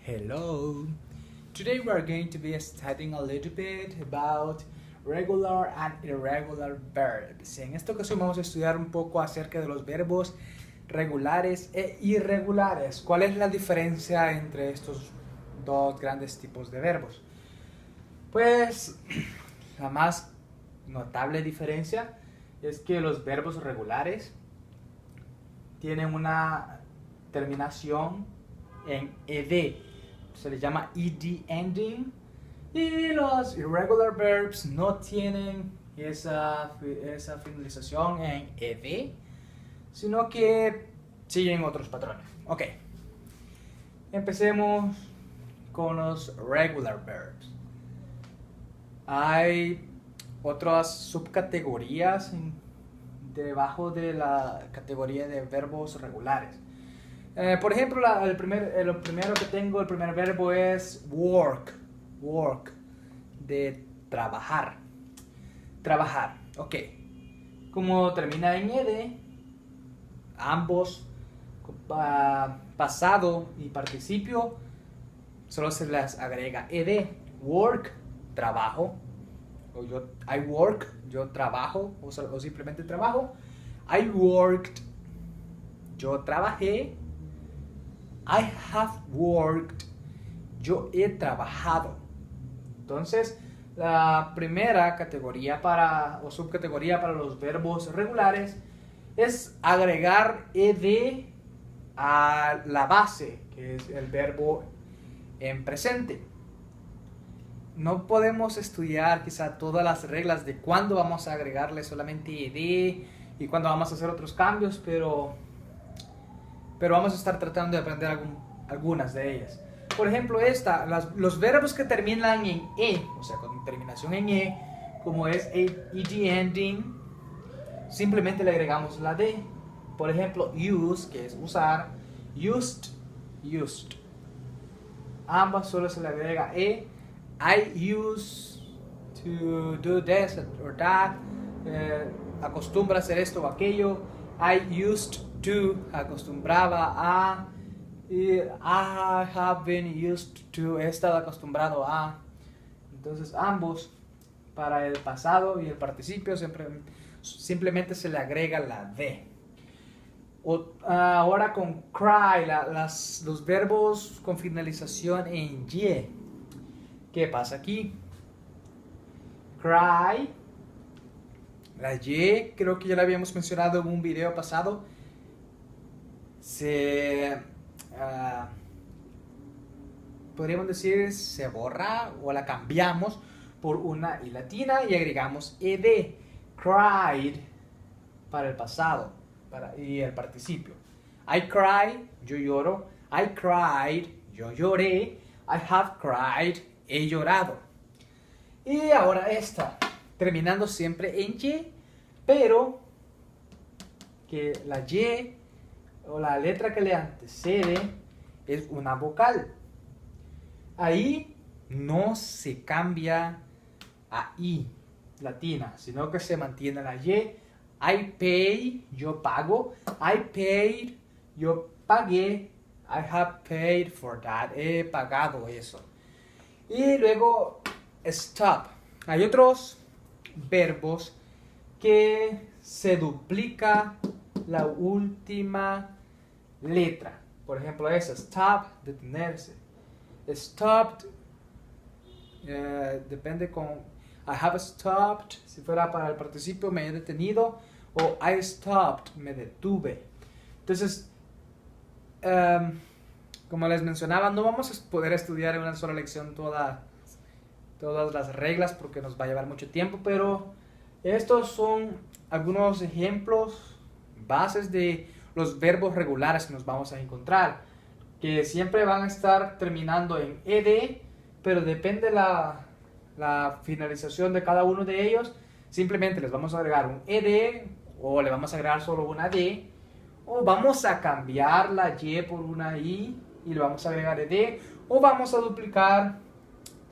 Hello. Today we are going to be studying a little bit about regular and irregular verbs. En esta ocasión vamos a estudiar un poco acerca de los verbos regulares e irregulares. ¿Cuál es la diferencia entre estos dos grandes tipos de verbos? Pues la más notable diferencia es que los verbos regulares tienen una terminación en ed, se les llama ed ending, y los irregular verbs no tienen esa finalización en ed, sino que siguen otros patrones. Ok, empecemos con los regular verbs. Hay otras subcategorías debajo de la categoría de verbos regulares. Por ejemplo, el primero que tengo, el primer verbo es work, de trabajar, ok. Como termina en ed, ambos, pasado y participio, solo se les agrega ed. Work, trabajo, I work, yo trabajo, o simplemente trabajo. I worked, yo trabajé. I have worked, yo he trabajado. Entonces, la primera categoría o subcategoría para los verbos regulares es agregar ed a la base, que es el verbo en presente. No podemos estudiar quizá todas las reglas de cuándo vamos a agregarle solamente ed y cuándo vamos a hacer otros cambios, pero vamos a estar tratando de aprender algunas de ellas. Por ejemplo, los verbos que terminan en e, o sea, con terminación en e, como es ed ending, simplemente le agregamos la d. Por ejemplo, use, que es usar, used. Ambas solo se le agrega e. I used to do this or that. Acostumbra a hacer esto o aquello. I used to, acostumbraba a. Y I have been used to, he estado acostumbrado a. Entonces ambos, para el pasado y el participio, simplemente se le agrega la d. Ahora con cry, los verbos con finalización en y. ¿Qué pasa aquí? Cry, la y, creo que ya la habíamos mencionado en un video pasado, podríamos decir se borra o la cambiamos por una i latina y agregamos ed. Cried para el pasado y el participio. I cry, yo lloro. I cried, yo lloré. I have cried, he llorado. Y ahora esta, terminando siempre en y, pero que la y o la letra que le antecede es una vocal. Ahí no se cambia a i latina, sino que se mantiene la y. I pay, yo pago. I paid, yo pagué. I have paid for that, he pagado eso. Y luego stop. Hay otros verbos que se duplica la última letra. Por ejemplo, stop, detenerse. Stopped, depende con I have stopped, si fuera para el participio me he detenido, o I stopped, me detuve. Entonces, como les mencionaba, no vamos a poder estudiar en una sola lección todas las reglas porque nos va a llevar mucho tiempo, pero estos son algunos ejemplos, bases de los verbos regulares que nos vamos a encontrar, que siempre van a estar terminando en ed, pero depende la finalización de cada uno de ellos. Simplemente les vamos a agregar un ed, o le vamos a agregar solo una d, o vamos a cambiar la y por una i y le vamos a agregar ed, o vamos a duplicar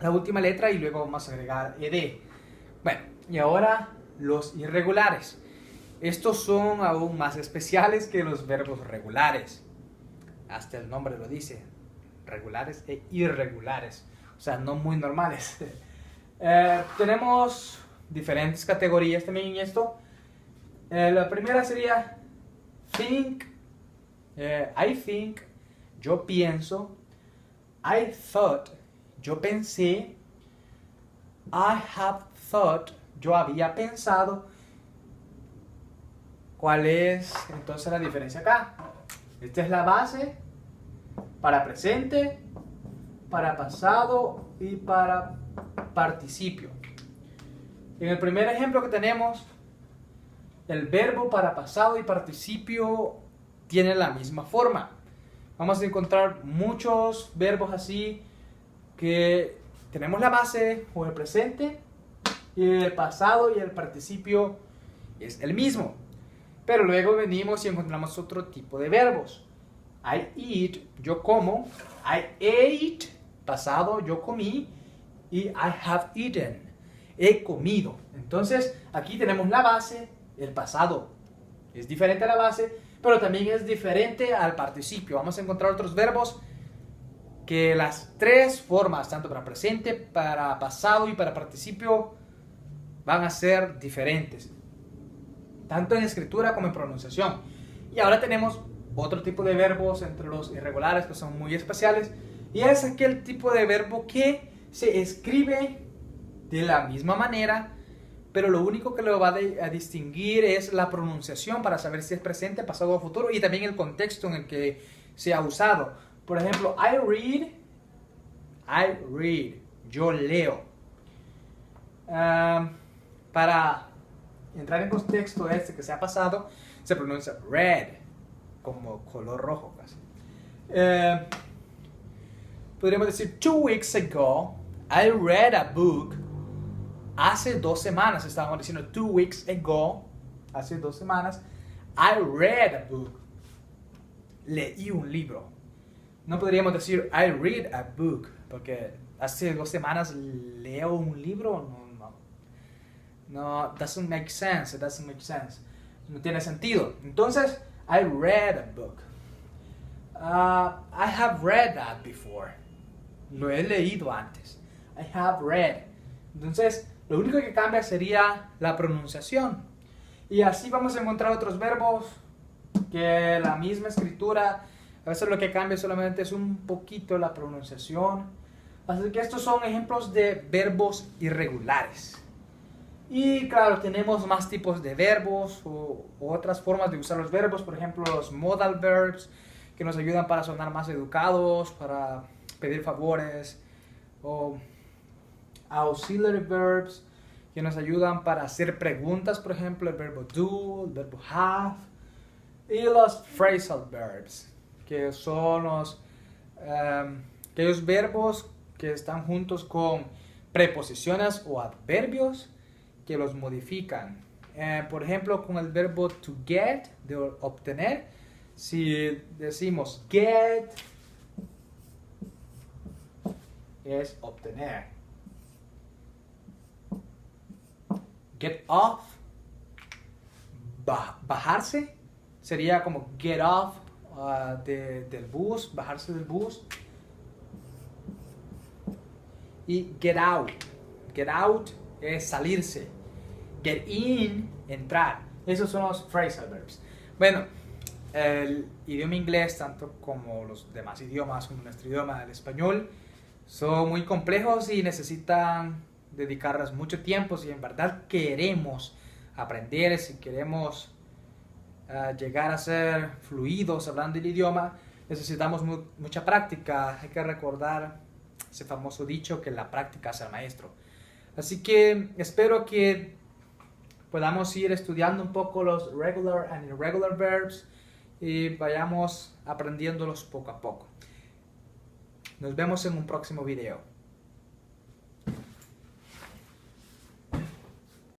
la última letra y luego vamos a agregar ed. Bueno, y ahora los irregulares. Estos son aún más especiales que los verbos regulares. Hasta el nombre lo dice. regulares e irregulares, o sea, no muy normales. Tenemos diferentes categorías también en esto. La primera sería think, I think, yo pienso, I thought, yo pensé, I have thought, yo había pensado. ¿Cuál es entonces la diferencia acá? Esta es la base para presente, para pasado y para participio. En el primer ejemplo que tenemos, el verbo para pasado y participio tiene la misma forma. Vamos a encontrar muchos verbos así que tenemos la base o el presente y el pasado y el participio es el mismo. Pero luego venimos y encontramos otro tipo de verbos. I eat, yo como. I ate, pasado, yo comí. Y I have eaten, he comido. Entonces, aquí tenemos la base, el pasado es diferente a la base, pero también es diferente al participio. Vamos a encontrar otros verbos que las tres formas, tanto para presente, para pasado y para participio, van a ser diferentes, tanto en escritura como en pronunciación. Y ahora tenemos otro tipo de verbos entre los irregulares que son muy especiales, y es aquel tipo de verbo que se escribe de la misma manera, pero lo único que lo va a distinguir es la pronunciación para saber si es presente, pasado o futuro, y también el contexto en el que se ha usado. Por ejemplo, I read, yo leo. Para entrar en contexto este que se ha pasado, se pronuncia red, como color rojo casi. Podríamos decir, 2 weeks ago, I read a book. Hace 2 semanas, estábamos diciendo 2 weeks ago, hace 2 semanas, I read a book. Leí un libro. No podríamos decir I read a book, porque hace 2 semanas leo un libro. No, doesn't make sense, it doesn't make sense. No tiene sentido. Entonces, I read a book. I have read that before. Lo he leído antes. I have read. Entonces, lo único que cambia sería la pronunciación. Y así vamos a encontrar otros verbos que la misma escritura, a veces lo que cambia solamente es un poquito la pronunciación. Así que estos son ejemplos de verbos irregulares. Y claro, tenemos más tipos de verbos o otras formas de usar los verbos. Por ejemplo, los modal verbs, que nos ayudan para sonar más educados, para pedir favores. O auxiliary verbs, que nos ayudan para hacer preguntas. Por ejemplo, el verbo do, el verbo have. Y los phrasal verbs, que son aquellos verbos que están juntos con preposiciones o adverbios que los modifican. Por ejemplo, con el verbo to get, de obtener, si decimos get, es obtener. Get off, bajarse, sería como get off del bus, bajarse del bus. Y get out es salirse. Get in, entrar. Esos son los phrasal verbs. Bueno, el idioma inglés, tanto como los demás idiomas, como nuestro idioma, el español, son muy complejos y necesitan dedicarles mucho tiempo. Si en verdad queremos aprender, si queremos llegar a ser fluidos hablando el idioma, necesitamos mucha práctica. Hay que recordar ese famoso dicho que la práctica hace al maestro. Así que espero que podamos ir estudiando un poco los regular and irregular verbs y vayamos aprendiéndolos poco a poco. Nos vemos en un próximo video.